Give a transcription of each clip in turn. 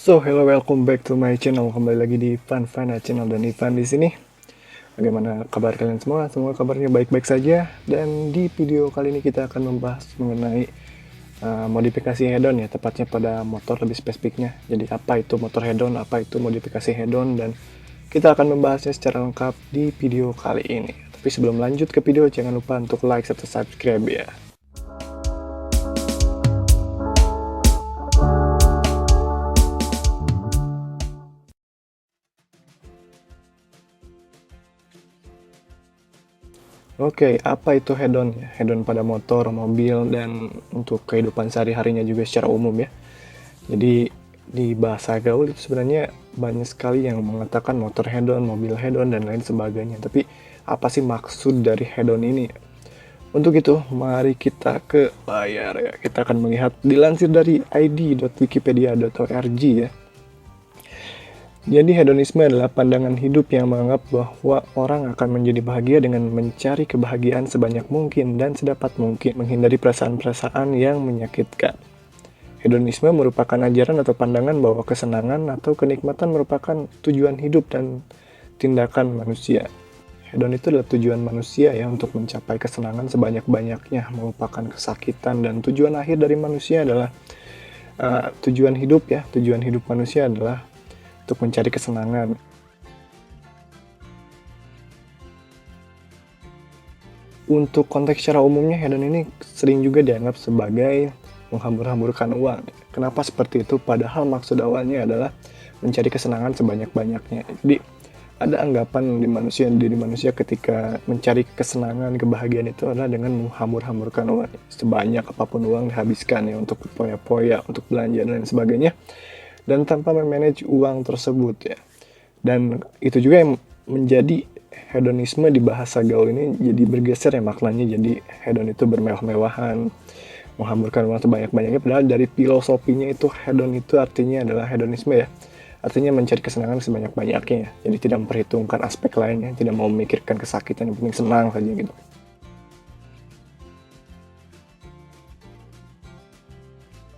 So, hello, welcome back to my channel. Kembali lagi di Fun Fana Channel dan Ivan di sini. Bagaimana kabar kalian semua? Semoga kabarnya baik-baik saja. Dan di video kali ini kita akan membahas mengenai modifikasi hedon ya, tepatnya pada motor lebih spesifiknya. Jadi apa itu motor hedon, apa itu modifikasi hedon, dan kita akan membahasnya secara lengkap di video kali ini. Tapi sebelum lanjut ke video, jangan lupa untuk like serta subscribe ya. Oke, apa itu hedon ya? Hedon pada motor, mobil, dan untuk kehidupan sehari-harinya juga secara umum ya. Jadi di bahasa gaul itu sebenarnya banyak sekali yang mengatakan motor hedon, mobil hedon, dan lain sebagainya. Tapi apa sih maksud dari hedon ini? Untuk itu, mari kita ke layar ya. Kita akan melihat dilansir dari id.wikipedia.org ya. Jadi hedonisme adalah pandangan hidup yang menganggap bahwa orang akan menjadi bahagia dengan mencari kebahagiaan sebanyak mungkin dan sedapat mungkin, menghindari perasaan-perasaan yang menyakitkan. Hedonisme merupakan ajaran atau pandangan bahwa kesenangan atau kenikmatan merupakan tujuan hidup dan tindakan manusia. Hedon itu adalah tujuan manusia ya untuk mencapai kesenangan sebanyak-banyaknya, melupakan kesakitan, dan tujuan akhir dari manusia adalah tujuan hidup ya. Tujuan hidup manusia adalah untuk mencari kesenangan. Untuk konteks secara umumnya, hedon ini sering juga dianggap sebagai menghambur-hamburkan uang. Kenapa seperti itu? Padahal maksud awalnya adalah mencari kesenangan sebanyak-banyaknya. Jadi ada anggapan di diri manusia ketika mencari kesenangan, kebahagiaan itu adalah dengan menghambur-hamburkan uang. Sebanyak apapun uang dihabiskan ya untuk poya-poya, untuk belanja dan lain sebagainya, dan tanpa memanage uang tersebut ya. Dan itu juga yang menjadi hedonisme di bahasa gaul ini jadi bergeser ya maknanya. Jadi hedon itu bermewah-mewahan, menghamburkan uang sebanyak-banyaknya, padahal dari filosofinya itu hedon itu artinya adalah hedonisme ya. Artinya mencari kesenangan sebanyak-banyaknya ya. Jadi tidak memperhitungkan aspek lainnya, tidak mau memikirkan kesakitan, yang penting senang saja gitu.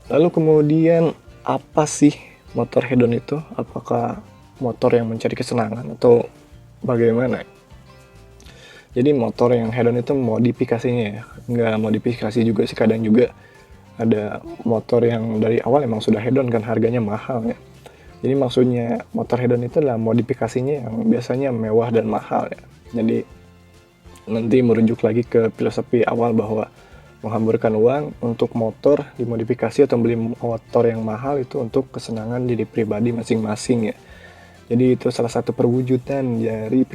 Lalu kemudian apa sih motor hedon itu? Apakah motor yang mencari kesenangan atau bagaimana? Jadi motor yang hedon itu modifikasinya ya, nggak modifikasi juga sih, kadang juga ada motor yang dari awal emang sudah hedon kan, harganya mahal ya. Jadi maksudnya motor hedon itu adalah modifikasinya yang biasanya mewah dan mahal ya. Jadi nanti merujuk lagi ke filosofi awal bahwa menghamburkan uang untuk motor dimodifikasi atau beli motor yang mahal itu untuk kesenangan diri pribadi masing-masing ya. Jadi itu salah satu perwujudan dari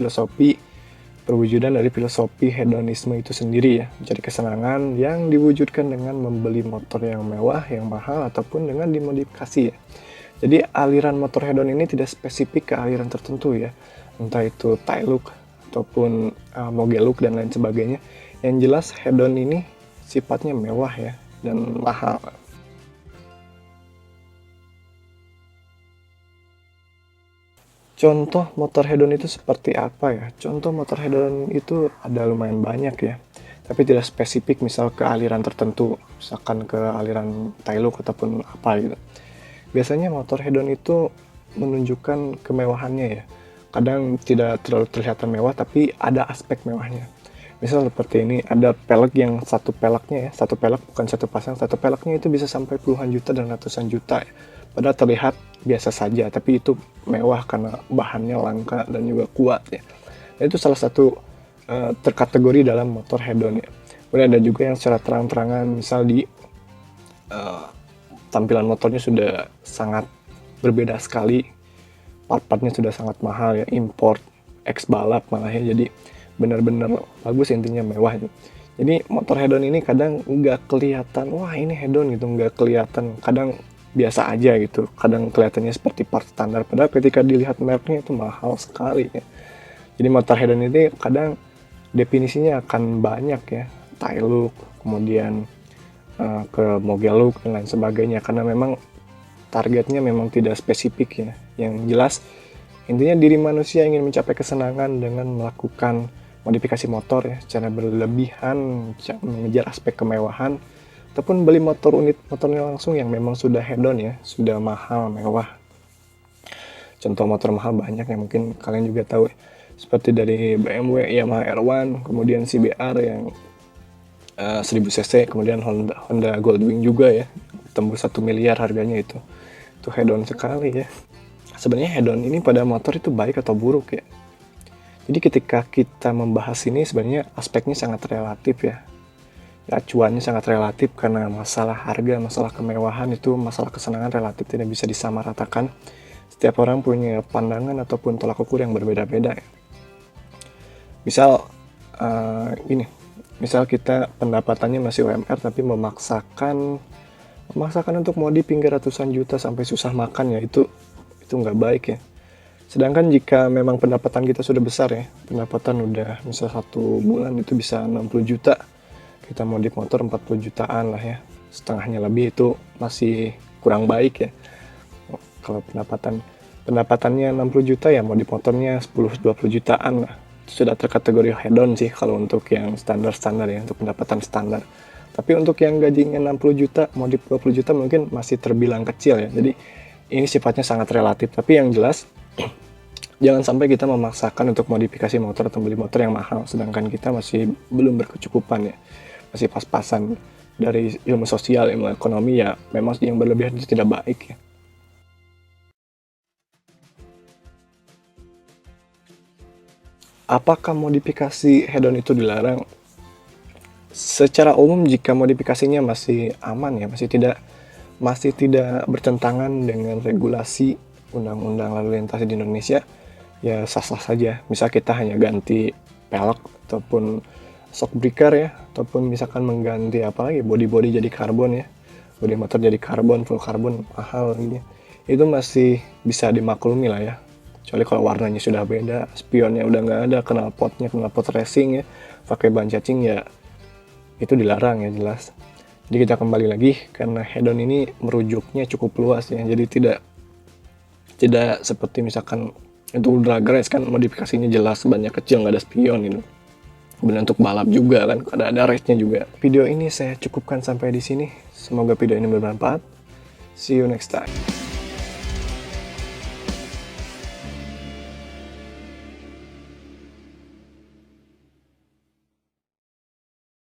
filosofi hedonisme itu sendiri ya, mencari kesenangan yang diwujudkan dengan membeli motor yang mewah, yang mahal, ataupun dengan dimodifikasi ya. Jadi aliran motor hedon ini tidak spesifik ke aliran tertentu ya, entah itu Thai look ataupun Moge look dan lain sebagainya. Yang jelas hedon ini sifatnya mewah ya dan mahal. Contoh motor hedon itu seperti apa ya? Contoh motor hedon itu ada lumayan banyak ya, tapi tidak spesifik misal ke aliran tertentu, misalkan ke aliran Thai look ataupun apa gitu. Biasanya motor hedon itu menunjukkan kemewahannya ya. Kadang tidak terlalu terlihat mewah, tapi ada aspek mewahnya. Misal seperti ini, ada pelek yang satu peleknya ya, satu pelek bukan satu pasang, satu peleknya itu bisa sampai puluhan juta dan ratusan juta ya. Padahal terlihat biasa saja, tapi itu mewah karena bahannya langka dan juga kuat ya. Dan itu salah satu terkategori dalam motor hedon ya. Kemudian ada juga yang secara terang-terangan, misal di tampilan motornya sudah sangat berbeda sekali, part-partnya sudah sangat mahal ya, import, ex balap malah ya, jadi benar-benar bagus, intinya mewah gitu. Jadi motor hedon ini kadang nggak kelihatan, wah ini hedon gitu, nggak kelihatan, kadang biasa aja gitu, kadang kelihatannya seperti part standar, padahal ketika dilihat mereknya itu mahal sekali ya. Jadi motor hedon ini kadang definisinya akan banyak ya, Thai look, kemudian ke Moge look dan lain sebagainya, karena memang targetnya memang tidak spesifik ya. Yang jelas intinya diri manusia ingin mencapai kesenangan dengan melakukan modifikasi motor ya secara berlebihan, mengejar aspek kemewahan, ataupun beli unit motornya langsung yang memang sudah hedon ya, sudah mahal, mewah. Contoh motor mahal banyak yang mungkin kalian juga tahu, seperti dari BMW Yamaha R1, kemudian CBR yang 1000 cc, kemudian Honda Goldwing juga ya, tembus 1 miliar harganya. Itu hedon sekali ya. Sebenarnya hedon ini pada motor itu baik atau buruk ya? Jadi ketika kita membahas ini sebenarnya aspeknya sangat relatif ya. Acuannya sangat relatif karena masalah harga, masalah kemewahan itu, masalah kesenangan relatif, tidak bisa disamaratakan. Setiap orang punya pandangan ataupun tolak ukur yang berbeda-beda ya. Misal misal kita pendapatannya masih UMR tapi memaksakan untuk modif hingga ratusan juta sampai susah makan ya, itu nggak baik ya. Sedangkan jika memang pendapatan kita sudah besar ya, pendapatan udah misal 1 bulan itu bisa 60 juta, kita modif motor 40 jutaan lah ya, setengahnya lebih, itu masih kurang baik ya. Kalau pendapatannya 60 juta ya modif motornya 10-20 jutaan lah, itu sudah terkategori hedon sih kalau untuk yang standar ya, untuk pendapatan standar. Tapi untuk yang gajinya 60 juta, modif 20 juta mungkin masih terbilang kecil ya. Jadi ini sifatnya sangat relatif. Tapi yang jelas, jangan sampai kita memaksakan untuk modifikasi motor atau beli motor yang mahal, sedangkan kita masih belum berkecukupan ya. Masih pas-pasan. Dari ilmu sosial, ilmu ekonomi ya, memang yang berlebihan itu tidak baik ya. Apakah modifikasi hedon itu dilarang? Secara umum jika modifikasinya masih aman ya, masih tidak bertentangan dengan regulasi undang-undang lalu lintas di Indonesia, ya sah-sah saja. Misal kita hanya ganti pelek ataupun shock breaker ya, ataupun misalkan mengganti apalagi body jadi karbon ya, body motor jadi karbon, full karbon, mahal gitu. Itu masih bisa dimaklumi lah ya. Kecuali kalau warnanya sudah beda, spionnya udah nggak ada, knalpot racing ya, pakai ban cacing ya, itu dilarang ya jelas. Jadi kita kembali lagi, karena hedon ini merujuknya cukup luas ya, jadi tidak seperti misalkan untuk drag race kan modifikasinya jelas, banyak kecil, nggak ada spion gitu. Kemudian untuk balap juga kan ada race-nya juga. Video ini saya cukupkan sampai di sini. Semoga video ini bermanfaat. See you next time.